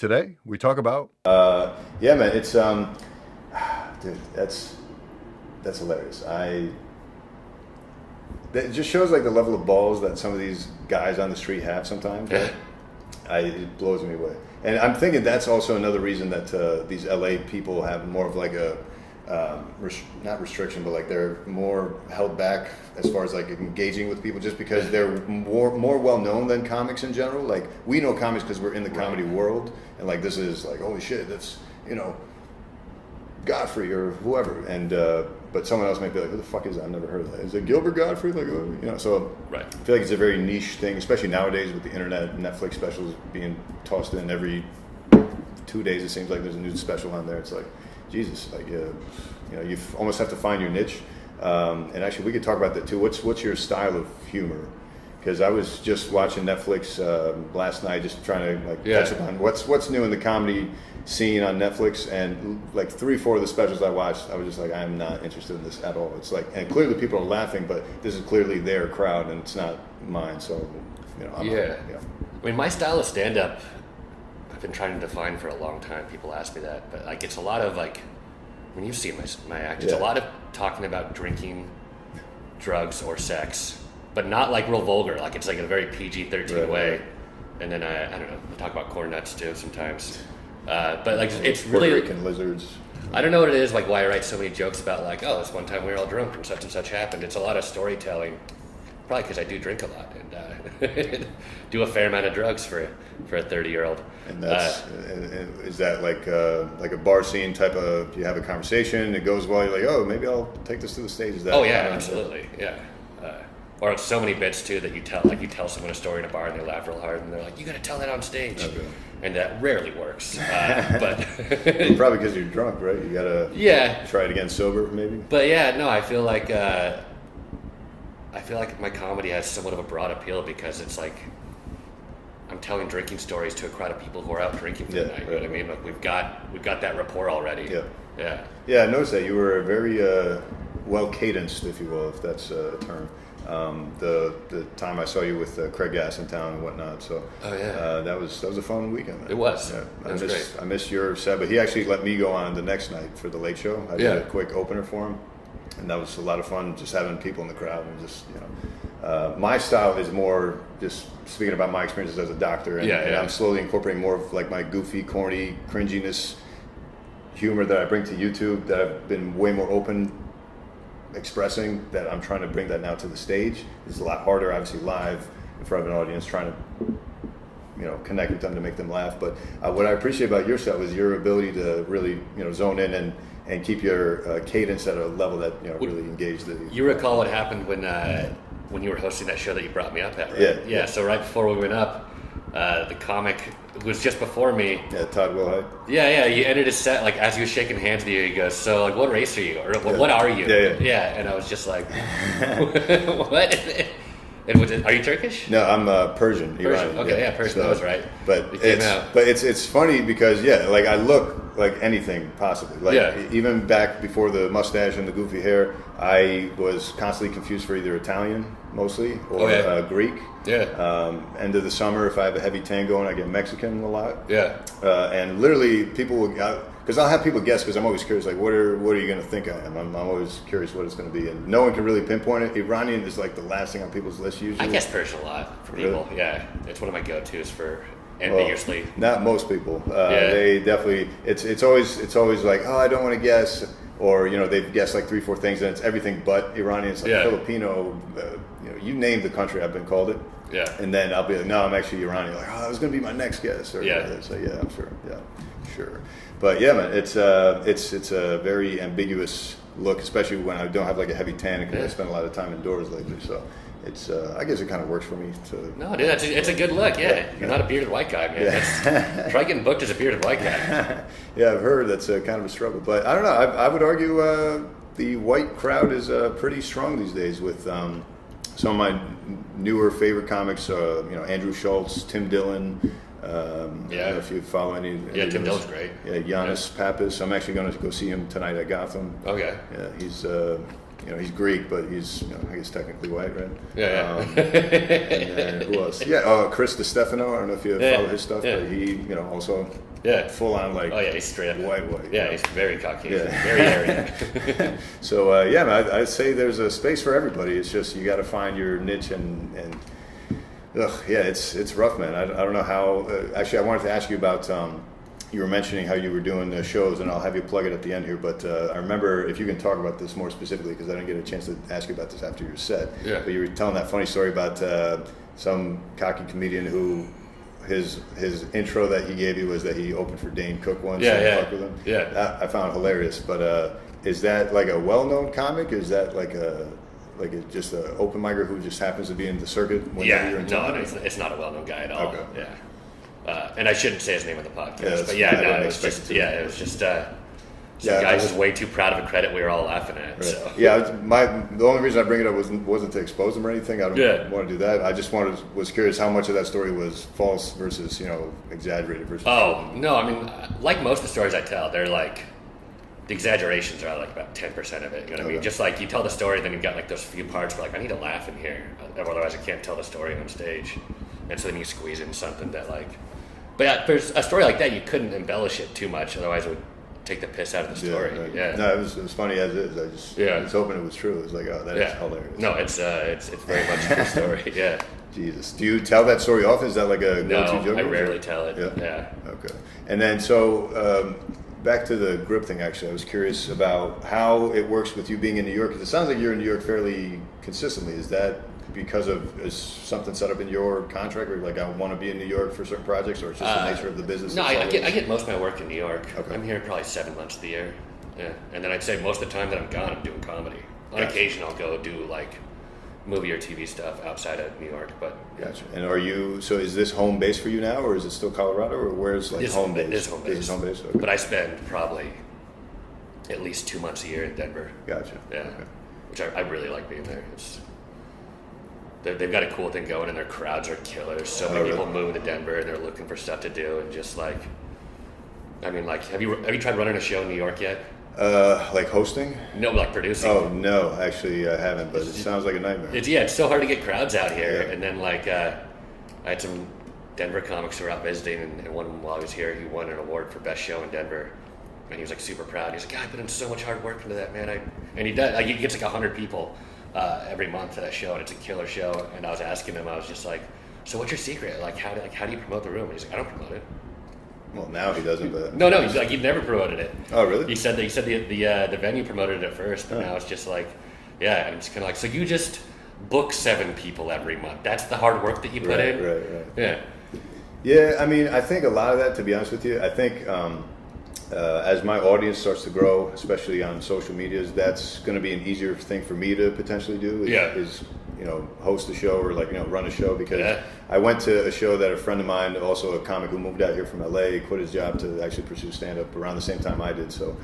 Today we talk about Yeah, man, it's dude, that's hilarious. It just shows like the level of balls that some of these guys on the street have sometimes. Right? It blows me away, and I'm thinking that's also another reason that these LA people have more of like a not restriction, but like they're more held back as far as like engaging with people, just because they're more well known than comics in general. Like we know comics because we're in the comedy world, and like this is like holy shit, that's Godfrey or whoever, and but someone else might be like, who the fuck is that? I've never heard of that. Is it Gilbert Godfrey? Like so right. I feel like it's a very niche thing, especially nowadays with the internet, Netflix specials being tossed in every 2 days. It seems like there's a new special on there. It's like Jesus, like you almost have to find your niche. And actually, we could talk about that too. What's your style of humor? Because I was just watching Netflix last night, just trying to catch up on what's new in the comedy scene on Netflix. And like 3-4 of the specials I watched, I was just like, I am not interested in this at all. It's like, and clearly people are laughing, but this is clearly their crowd, and it's not mine. So, I'm I mean, my style of stand-up, I've been trying to define for a long time. People ask me that, but like it's a lot of like, when you see my act, it's a lot of talking about drinking, drugs, or sex, but not like real vulgar. Like it's like a very PG-13 way. Right. And then I don't know, I talk about corn nuts too sometimes. But like it's really Puerto Rican lizards. I don't know what it is, like why I write so many jokes about like, oh, this one time we were all drunk and such happened. It's a lot of storytelling. Probably because I do drink a lot and do a fair amount of drugs for a 30-year-old. And that's is that like a bar scene type of? You have a conversation, it goes well. You're like, oh, maybe I'll take this to the stage. Is that? Oh yeah, absolutely, yeah. Or it's so many bits too that you tell someone a story in a bar and they laugh real hard and they're like, you got to tell that on stage. Okay. And that rarely works. But probably because you're drunk, right? You gotta try it again sober, maybe. But yeah, no, I feel like my comedy has somewhat of a broad appeal because it's like I'm telling drinking stories to a crowd of people who are out drinking for the night. You know what I mean? Like we've got that rapport already. Yeah. I noticed that you were very well cadenced, if you will, if that's a term. The time I saw you with Craig Gass in town and whatnot, so that was a fun weekend. Man. It was. Yeah, Great. I missed your set, but he actually let me go on the next night for the Late Show. I did a quick opener for him, and that was a lot of fun, just having people in the crowd and just my style is more just speaking about my experiences as a doctor, and I'm slowly incorporating more of like my goofy, corny, cringiness humor that I bring to YouTube that I've been way more open expressing, that I'm trying to bring that now to the stage. It's a lot harder, obviously, live in front of an audience, trying to connect with them to make them laugh. But what I appreciate about your stuff is your ability to really zone in and keep your cadence at a level that really engage the. You recall what happened when you were hosting that show that you brought me up at, right? Yeah. So right before we went up, the comic who was just before me. Yeah, Todd Wilhite. Yeah. He ended his set like as he was shaking hands with you. He goes, "So like, what race are you? Or what are you?" Yeah. And I was just like, "What?" And are you Turkish? No, I'm Persian. Persian. Okay, Persian. So, that was right. But it's funny because like I look like anything possibly. Like even back before the mustache and the goofy hair, I was constantly confused for either Italian mostly or Greek. Yeah. End of the summer, if I have a heavy tan going, I get Mexican a lot. Yeah. And literally people will. Because I'll have people guess, because I'm always curious, like, what are you going to think I am? I'm always curious what it's going to be, and no one can really pinpoint it. Iranian is like the last thing on people's list usually. I guess Persian a lot for people. Really? Yeah, it's one of my go-tos for ambiguously. Well, not most people. They definitely. It's always like, oh, I don't want to guess, or they've guessed like 3-4 things, and it's everything but Iranian. It's like Filipino. You name the country, I've been called it. Yeah. And then I'll be like, no, I'm actually Iranian. Like, oh, that was going to be my next guess. So I'm sure. Yeah, sure. But yeah, man, it's a very ambiguous look, especially when I don't have like a heavy tan, because I spend a lot of time indoors lately. So it's I guess it kind of works for me to. No, dude, it's a good look. Yeah, you're not a bearded white guy, man. Try getting booked as a bearded white guy. Yeah, I've heard that's kind of a struggle, but I don't know. I would argue the white crowd is pretty strong these days with some of my newer favorite comics. Andrew Schultz, Tim Dillon. I don't know if you follow any. Tim Dillon's great. Yeah, Giannis Pappas. I'm actually going to go see him tonight at Gotham. Okay. Yeah, he's he's Greek, but he's, I guess technically white, right? Yeah. And then who else? Yeah, Chris DiStefano. I don't know if you follow his stuff, but he, also full on like. Oh yeah, he's straight up white. Yeah, he's very Caucasian, very hairy. So I'd say there's a space for everybody. It's just you got to find your niche and it's rough, man. I don't know how. Actually, I wanted to ask you about. You were mentioning how you were doing the shows, and I'll have you plug it at the end here. But I remember, if you can talk about this more specifically, because I didn't get a chance to ask you about this after your set. Yeah. But you were telling that funny story about some cocky comedian who his intro that he gave you was that he opened for Dane Cook once. Yeah. With him. Yeah. That I found hilarious. But is that like a well-known comic? Is that like just an open micer who just happens to be in the circuit? You're in town? No, it's not a well-known guy at all. Okay. Yeah. And I shouldn't say his name on the podcast, but it was just some guy who's way too proud of a credit we were all laughing at. Right. So. Yeah, the only reason I bring it up wasn't to expose him or anything. I don't want to do that. I just was curious how much of that story was false versus exaggerated versus. Oh no, I mean, like most of the stories I tell, they're like the exaggerations are like about 10% of it. You know what I mean? Just like you tell the story, then you've got like those few parts where like I need to laugh in here, otherwise I can't tell the story on stage. And so then you squeeze in something that like. But yeah, there's a story like that, you couldn't embellish it too much, otherwise it would take the piss out of the story. Right. Yeah. No, it was funny as is. I was hoping it was true. It was like, oh, that is hilarious. No, it's very much a true story. Yeah. Jesus. Do you tell that story often? Is that like a go-to joke? I rarely tell it. Yeah. Okay. And then so back to the grip thing. Actually, I was curious about how it works with you being in New York. Because it sounds like you're in New York fairly consistently. Is that because is something set up in your contract, or like I want to be in New York for certain projects, or it's just the nature of the business? No, I get most of my work in New York. Okay. I'm here probably 7 months of the year. Yeah, and then I'd say most of the time that I'm gone, I'm doing comedy. On occasion, I'll go do like movie or TV stuff outside of New York, but gotcha. And so is this home base for you now, or is it still Colorado, or where's like home base? This is home base. Okay. But I spend probably at least 2 months a year in Denver. Gotcha. Yeah, okay. Which I really like being there. They've got a cool thing going, and their crowds are killer. So many people moving to Denver, and they're looking for stuff to do, and just like, I mean, like, have you tried running a show in New York yet? Like hosting? No, like producing. Oh no, actually I haven't, but it sounds like a nightmare. It's so hard to get crowds out here. Yeah. And then like, I had some Denver comics who were out visiting, and one while I was here, he won an award for best show in Denver. And he was like super proud. He's like, I put in so much hard work into that, man. And he does. Like, he gets like 100 people every month for that show, and it's a killer show. And I was asking him, I was just like, so what's your secret? Like, how do you promote the room? And he's like, I don't promote it. Well, now he doesn't, but no, he's like, you've never promoted it. Oh, really? He said the venue promoted it first, but now it's just like, yeah, and it's kind of like, so you just book 7 people every month. That's the hard work that you put in. Right. Yeah. Yeah, I mean, I think a lot of that, to be honest with you, I think as my audience starts to grow, especially on social medias, that's going to be an easier thing for me to potentially do. Is host a show or run a show, because I went to a show that a friend of mine, also a comic who moved out here from LA, quit his job to actually pursue stand-up around the same time I did. So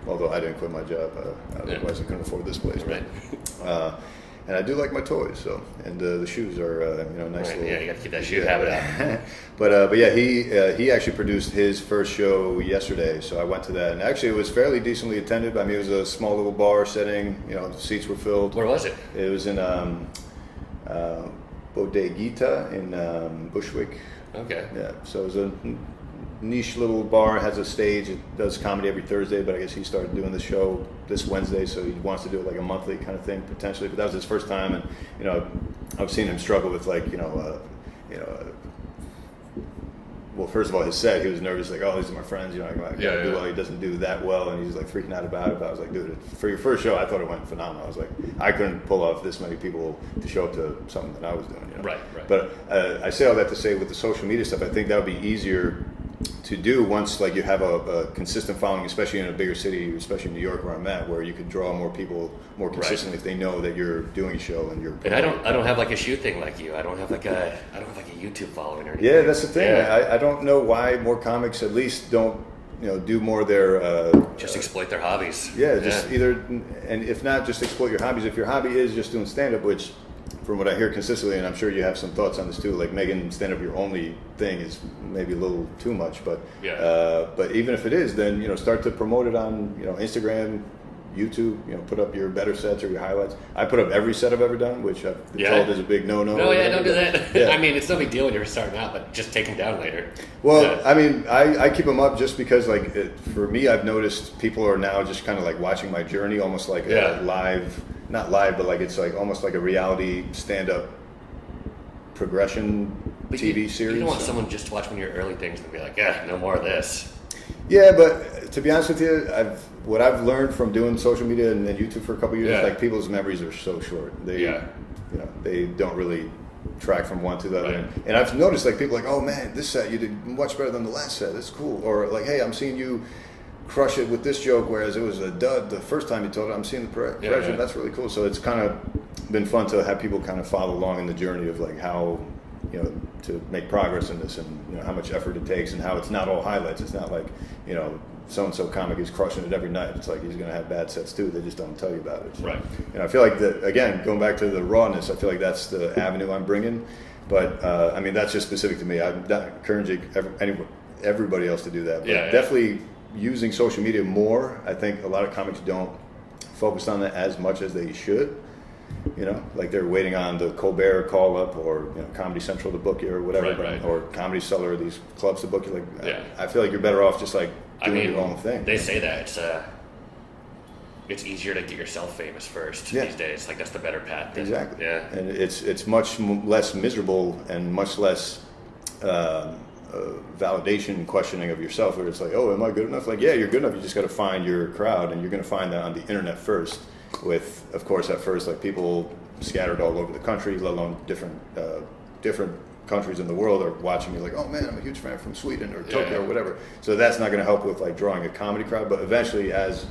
although I didn't quit my job, otherwise I couldn't afford this place. Right. And I do like my toys, so, and the shoes are nice. Right. Yeah, you got to keep that shoe habit up. But yeah, he actually produced his first show yesterday, so I went to that, and actually it was fairly decently attended. I mean, it was a small little bar setting. The seats were filled. Where was it? It was in Bodeguita in Bushwick. Okay. Yeah, so it was a niche little bar. It has a stage. It does comedy every Thursday, but I guess he started doing the show this Wednesday, so he wants to do it like a monthly kind of thing potentially. But that was his first time, and I've seen him struggle with well, first of all, his set, he was nervous, like, oh, these are my friends, I gotta do well. He doesn't do that well, and he's like freaking out about it. But I was like, dude, for your first show, I thought it went phenomenal. I was like, I couldn't pull off this many people to show up to something that I was doing. Right. But I say all that to say, with the social media stuff, I think that would be easier to do once you have a consistent following, especially in a bigger city, especially in New York where I'm at, where you could draw more people more consistently if they know that you're doing a show and you're. And I don't have like a shoe thing like you. I don't have like a YouTube following or anything. Yeah, that's the thing. Yeah. I don't know why more comics at least don't do more of their just exploit their hobbies. Yeah, just either, and if not, just exploit your hobbies. If your hobby is just doing stand-up, which, from what I hear consistently, and I'm sure you have some thoughts on this too, like making stand-up your only thing is maybe a little too much. But but even if it is, then start to promote it on Instagram, YouTube, put up your better sets or your highlights. I put up every set I've ever done, which I've been told is a big no-no. No, don't do that. Yeah. I mean, it's no big deal when you're starting out, but just take them down later. Well, I mean, I keep them up just because, for me, I've noticed people are now just kind of like watching my journey, almost like a live, not live, but like it's like almost like a reality stand-up progression TV series. You don't want someone just to watch one of your early things and be like, no more of this. Yeah, but to be honest with you, what I've learned from doing social media and YouTube for a couple of years, like people's memories are so short. They, they don't really track from one to the other. Right. And I've noticed like people like, oh man, this set you did much better than the last set. That's cool. Or like, hey, I'm seeing you crush it with this joke, whereas it was a dud the first time you told it. I'm seeing the progression. That's really cool. So it's kind of been fun to have people kind of follow along in the journey of like how, to make progress in this, and how much effort it takes, and how it's not all highlights. It's not like so-and-so comic is crushing it every night. It's like he's going to have bad sets too. They just don't tell you about it. So, right. I feel like that, again, going back to the rawness, I feel like that's the avenue I'm bringing. But I mean, that's just specific to me. I'm not encouraging everybody else to do that. But definitely using social media more. I think a lot of comics don't focus on that as much as they should. Like they're waiting on the Colbert call up or Comedy Central to book you or whatever, or Comedy Cellar or these clubs to book you. I feel like you're better off just like doing your own thing. They say that it's easier to get yourself famous first these days. Like that's the better path. Exactly. Yeah. And it's much less miserable and much less validation and questioning of yourself, where it's like, oh, am I good enough? Like, yeah, you're good enough. You just got to find your crowd, and you're going to find that on the internet first. With, of course, at first, like people scattered all over the country, let alone different countries in the world are watching you like, oh man, I'm a huge fan from Sweden or Tokyo or whatever. So that's not going to help with like drawing a comedy crowd. But eventually, as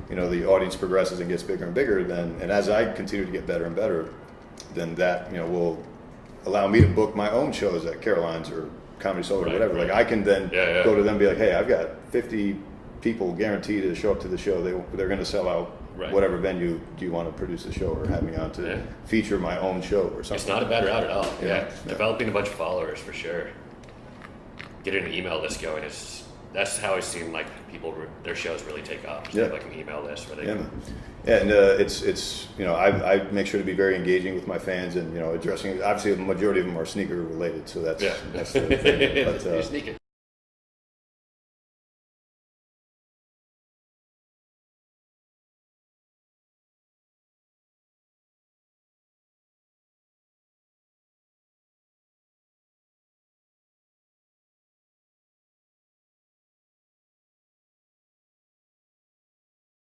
the audience progresses and gets bigger and bigger, and as I continue to get better and better, then that will allow me to book my own shows at Caroline's or Comedy Soul or whatever. Like I can then go to them and be like, hey, I've got 50 people guaranteed to show up to the show. They're going to sell out. Whatever venue do you want to produce the show or have me on to feature my own show or something. It's not a bad route at all. Developing a bunch of followers for sure. Getting an email list going that's how I've seen like people their shows really take off. They have like an email list where they and it's I make sure to be very engaging with my fans and addressing. Obviously, the majority of them are sneaker related, so that's the thing. But, you're sneaking.